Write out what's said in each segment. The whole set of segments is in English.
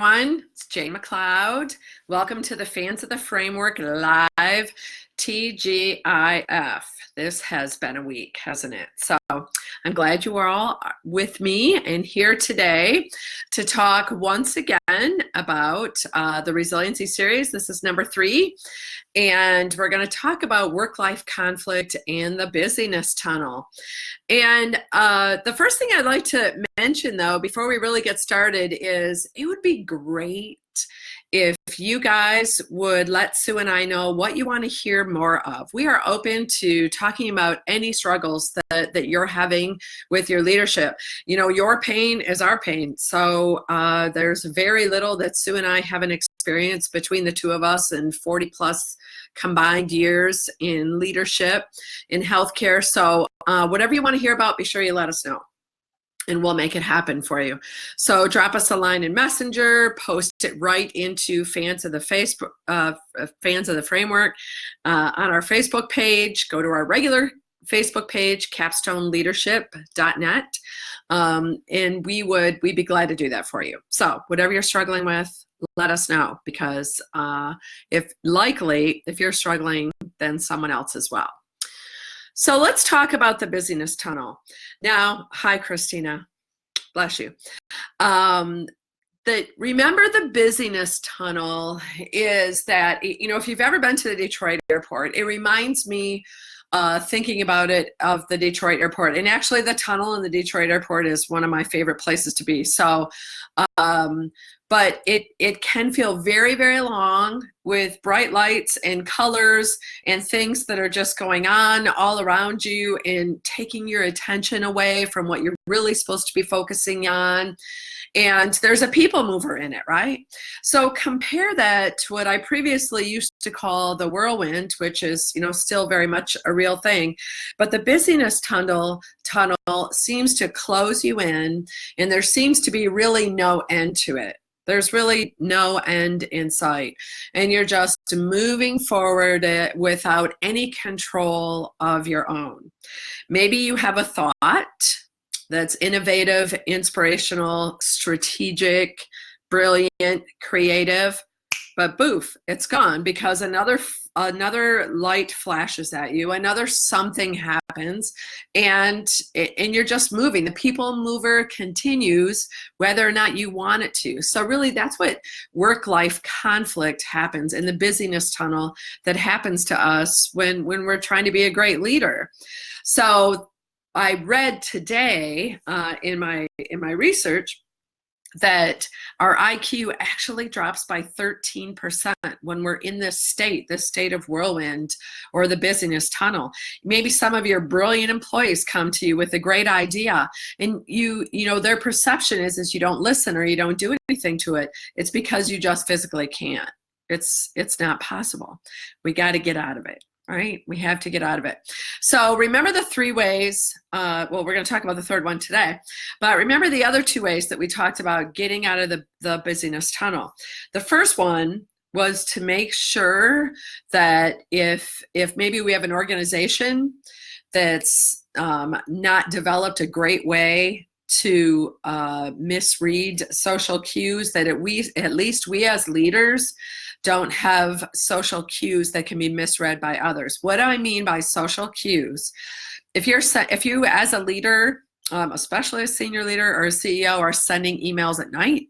everyone. It's Jane McLeod. Welcome to the Fans of the Framework Live TGIF. This has been a week, hasn't it? So I'm glad you are all with me and here today to talk once again about the Resiliency series. This is number 3. And we're going to talk about work-life conflict and the busyness tunnel. And the first thing I'd like to mention, though, before we really get started is it would be great if you guys would let Sue and I know what you want to hear more of. We are open to talking about any struggles that you're having with your leadership. You know, your pain is our pain. So there's very little that Sue and I haven't experienced between the two of us in 40 plus combined years in leadership, in healthcare. So whatever you want to hear about, be sure you let us know, and we'll make it happen for you. So drop us a line in Messenger, post it right into Fans of the Framework on our Facebook page. Go to our regular Facebook page, capstoneleadership.net, and we'd be glad to do that for you. So whatever you're struggling with, let us know, because if you're struggling, then someone else as well. So let's talk about the busyness tunnel. Now, hi, Christina. Bless you. Remember the busyness tunnel is that, you know, if you've ever been to the Detroit airport, it reminds me, thinking about it, of the Detroit airport. And actually the tunnel in the Detroit airport is one of my favorite places to be. So, but it can feel very, very long with bright lights and colors and things that are just going on all around you and taking your attention away from what you're really supposed to be focusing on. And there's a people mover in it, right? So compare that to what I previously used to call the whirlwind, which is, you know, still very much a real thing. But the busyness tunnel seems to close you in, and there seems to be really no end to it. There's really no end in sight. And you're just moving forward without any control of your own. Maybe you have a thought that's innovative, inspirational, strategic, brilliant, creative, but boof, it's gone because another light flashes at you, another something happens, and you're just moving. The people mover continues whether or not you want it to. So really that's what work-life conflict happens in the busyness tunnel that happens to us when we're trying to be a great leader. So I read today in my research that our IQ actually drops by 13% when we're in this state of whirlwind or the busyness tunnel. Maybe some of your brilliant employees come to you with a great idea, and you know their perception is you don't listen or you don't do anything to it. It's because you just physically can't. It's not possible. We got to get out of it. Right? We have to get out of it. So remember the 3 ways, well, we're going to talk about the third one today, but remember the other 2 ways that we talked about getting out of the busyness tunnel. The first one was to make sure that if maybe we have an organization that's not developed a great way to misread social cues, that at least we as leaders don't have social cues that can be misread by others. What do I mean by social cues? If you as a leader, especially a senior leader or a CEO, are sending emails at night,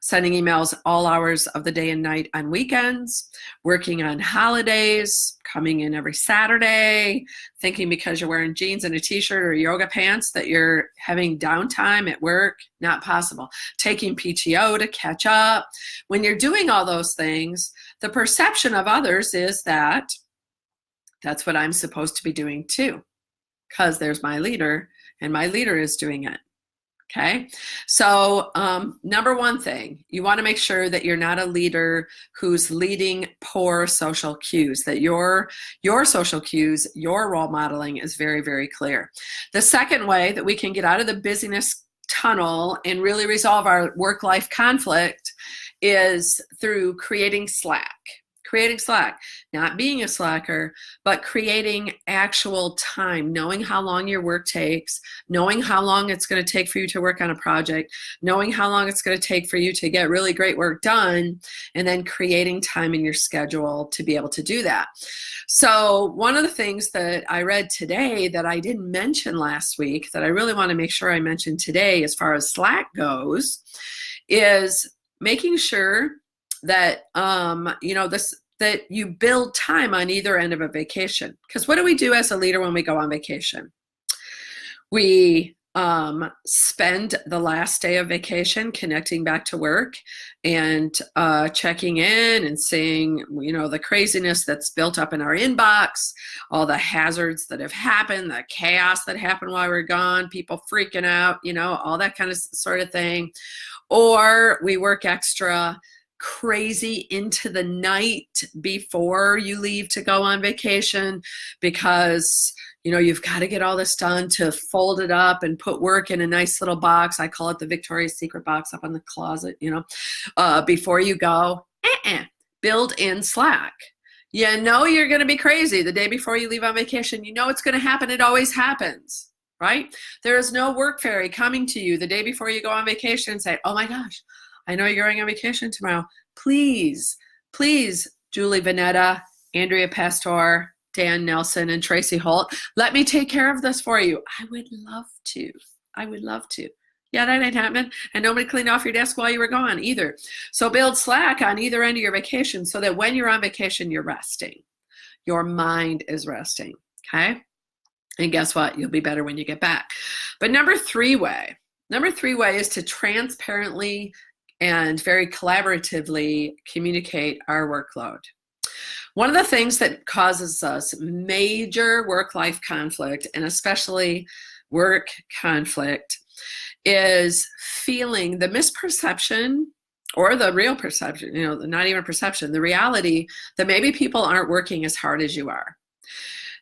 sending emails all hours of the day and night on weekends, working on holidays, coming in every Saturday, thinking because you're wearing jeans and a t-shirt or yoga pants that you're having downtime at work, not possible. Taking PTO to catch up. When you're doing all those things, the perception of others is that that's what I'm supposed to be doing too, because there's my leader and my leader is doing it. Okay, so number one thing, you want to make sure that you're not a leader who's leading poor social cues, that your social cues, your role modeling is very, very clear. The second way that we can get out of the busyness tunnel and really resolve our work-life conflict is through creating slack. Creating slack, not being a slacker, but creating actual time, knowing how long your work takes, knowing how long it's going to take for you to work on a project, knowing how long it's going to take for you to get really great work done, and then creating time in your schedule to be able to do that. So one of the things that I read today that I didn't mention last week that I really want to make sure I mention today as far as Slack goes is making sure that that you build time on either end of a vacation. Because what do we do as a leader when we go on vacation? We spend the last day of vacation connecting back to work and checking in and seeing, the craziness that's built up in our inbox, all the hazards that have happened, the chaos that happened while we're gone, people freaking out, all that kind of sort of thing. Or we work extra crazy into the night before you leave to go on vacation because you've got to get all this done to fold it up and put work in a nice little box. I call it the Victoria's Secret box up on the closet, before you go. Build in Slack. You're going to be crazy the day before you leave on vacation. It's going to happen. It always happens, right? There is no work fairy coming to you the day before you go on vacation and say, oh my gosh, I know you're going on vacation tomorrow. Please, Julie Vanetta, Andrea Pastor, Dan Nelson, and Tracy Holt, let me take care of this for you. I would love to. Yeah, that ain't happening. And nobody cleaned off your desk while you were gone either. So build Slack on either end of your vacation so that when you're on vacation, you're resting. Your mind is resting, okay? And guess what? You'll be better when you get back. But number three way is to transparently and very collaboratively communicate our workload. One of the things that causes us major work-life conflict, and especially work conflict, is feeling the misperception or the real perception, not even perception, the reality that maybe people aren't working as hard as you are,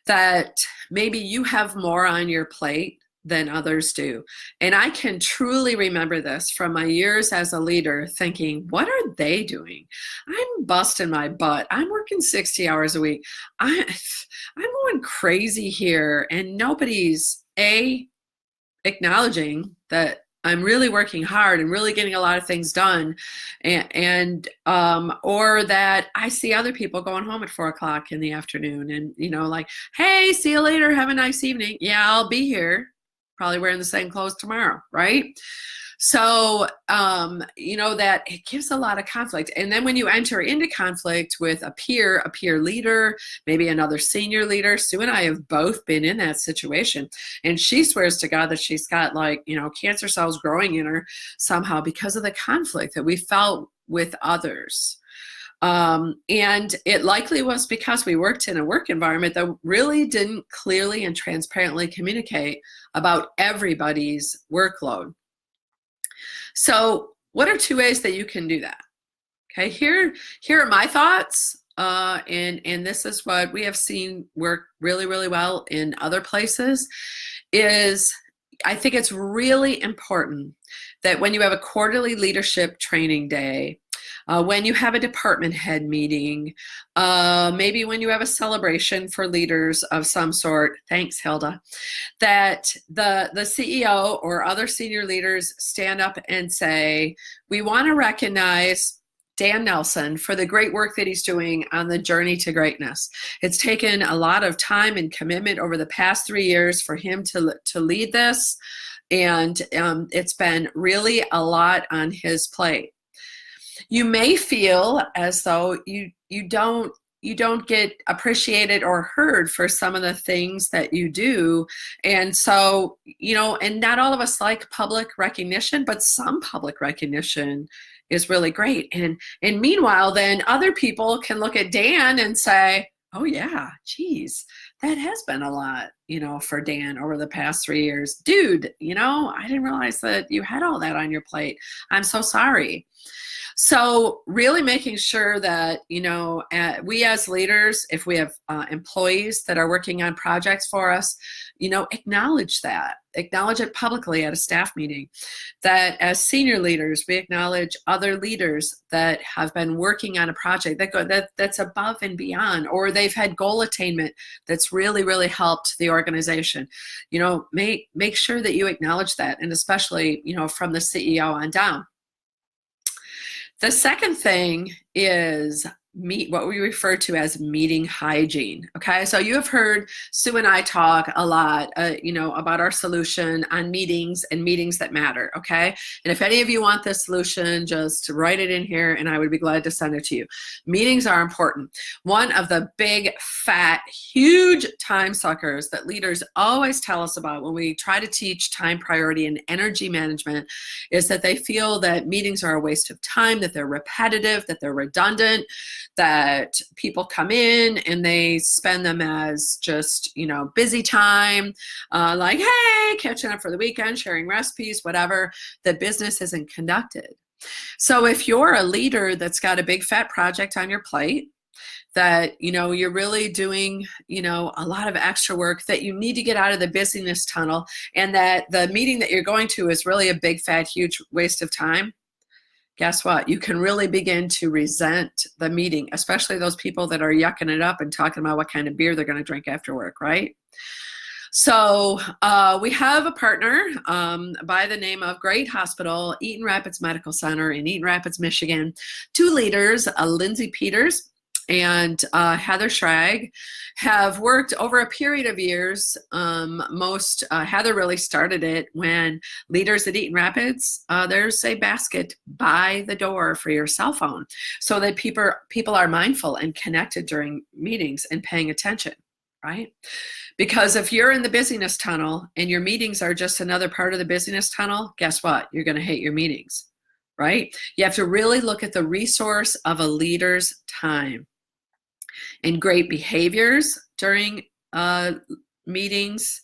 that maybe you have more on your plate than others do. And I can truly remember this from my years as a leader thinking, what are they doing? I'm busting my butt. I'm working 60 hours a week. I'm going crazy here. And nobody's acknowledging that I'm really working hard and really getting a lot of things done. Or that I see other people going home at 4 o'clock in the afternoon and, like, hey, see you later. Have a nice evening. Yeah, I'll be here. Probably wearing the same clothes tomorrow, right? So, that it gives a lot of conflict. And then when you enter into conflict with a peer leader, maybe another senior leader, Sue and I have both been in that situation. And she swears to God that she's got cancer cells growing in her somehow because of the conflict that we felt with others. And it likely was because we worked in a work environment that really didn't clearly and transparently communicate about everybody's workload. So what are two ways that you can do that? Okay, here are my thoughts. And this is what we have seen work really, really well in other places, is I think it's really important that when you have a quarterly leadership training day, when you have a department head meeting, maybe when you have a celebration for leaders of some sort, thanks Hilda, that the CEO or other senior leaders stand up and say, we want to recognize Dan Nelson for the great work that he's doing on the journey to greatness. It's taken a lot of time and commitment over the past 3 years for him to lead this, and it's been really a lot on his plate. You may feel as though you don't get appreciated or heard for some of the things that you do. And so, and not all of us like public recognition, but some public recognition is really great. And meanwhile, then other people can look at Dan and say, oh yeah, geez, that has been a lot, for Dan over the past 3 years. Dude, I didn't realize that you had all that on your plate. I'm so sorry. So really making sure that, we as leaders, if we have employees that are working on projects for us, acknowledge that. Acknowledge it publicly at a staff meeting. That as senior leaders, we acknowledge other leaders that have been working on a project that's above and beyond, or they've had goal attainment that's really, really helped the organization. Make sure that you acknowledge that, and especially, from the CEO on down. The second thing is what we refer to as meeting hygiene. Okay, so you have heard Sue and I talk a lot, about our solution on meetings and meetings that matter. Okay, and if any of you want this solution, just write it in here, and I would be glad to send it to you. Meetings are important. One of the big, fat, huge time suckers that leaders always tell us about when we try to teach time priority and energy management is that they feel that meetings are a waste of time, that they're repetitive, that they're redundant, that people come in and they spend them as just, busy time, like, hey, catching up for the weekend, sharing recipes, whatever. The business isn't conducted. So if you're a leader that's got a big fat project on your plate, that, you're really doing, a lot of extra work, that you need to get out of the busyness tunnel, and that the meeting that you're going to is really a big, fat, huge waste of time, guess what? You can really begin to resent the meeting, especially those people that are yucking it up and talking about what kind of beer they're going to drink after work, right? So we have a partner by the name of Great Hospital, Eaton Rapids Medical Center in Eaton Rapids, Michigan. Two leaders, Lindsay Peters and Heather Schrag, have worked over a period of years. Heather really started it when leaders at Eaton Rapids, there's a basket by the door for your cell phone so that people are mindful and connected during meetings and paying attention, right? Because if you're in the busyness tunnel and your meetings are just another part of the busyness tunnel, guess what? You're going to hate your meetings, right? You have to really look at the resource of a leader's time. And great behaviors during meetings,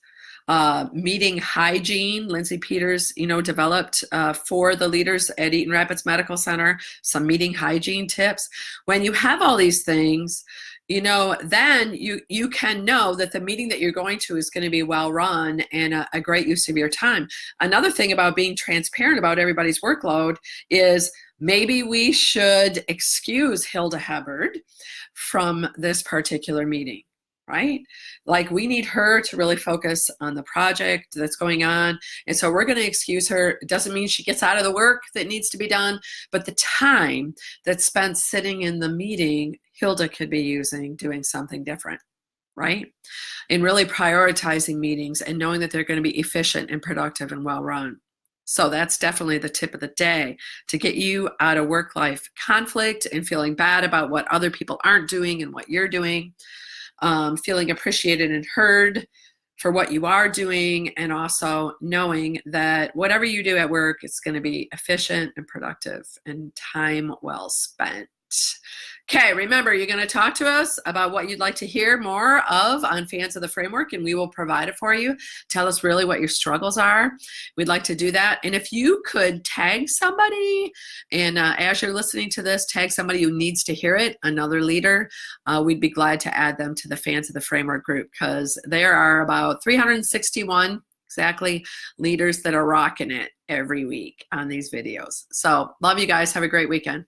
meeting hygiene. Lindsay Peters, developed for the leaders at Eaton Rapids Medical Center some meeting hygiene tips. When you have all these things, then you can know that the meeting that you're going to is going to be well run and a great use of your time. Another thing about being transparent about everybody's workload is maybe we should excuse Hilda Hubbard from this particular meeting, right? Like, we need her to really focus on the project that's going on. And so we're going to excuse her. It doesn't mean she gets out of the work that needs to be done, but the time that's spent sitting in the meeting, Hilda could be using doing something different, right? And really prioritizing meetings and knowing that they're going to be efficient and productive and well run. So that's definitely the tip of the day to get you out of work-life conflict and feeling bad about what other people aren't doing and what you're doing, feeling appreciated and heard for what you are doing, and also knowing that whatever you do at work, it's going to be efficient and productive and time well spent. Okay, remember, you're going to talk to us about what you'd like to hear more of on Fans of the Framework, and we will provide it for you. Tell us really what your struggles are. We'd like to do that. And if you could tag somebody, and as you're listening to this, tag somebody who needs to hear it, another leader, we'd be glad to add them to the Fans of the Framework group, because there are about 361 exactly leaders that are rocking it every week on these videos. So love you guys. Have a great weekend.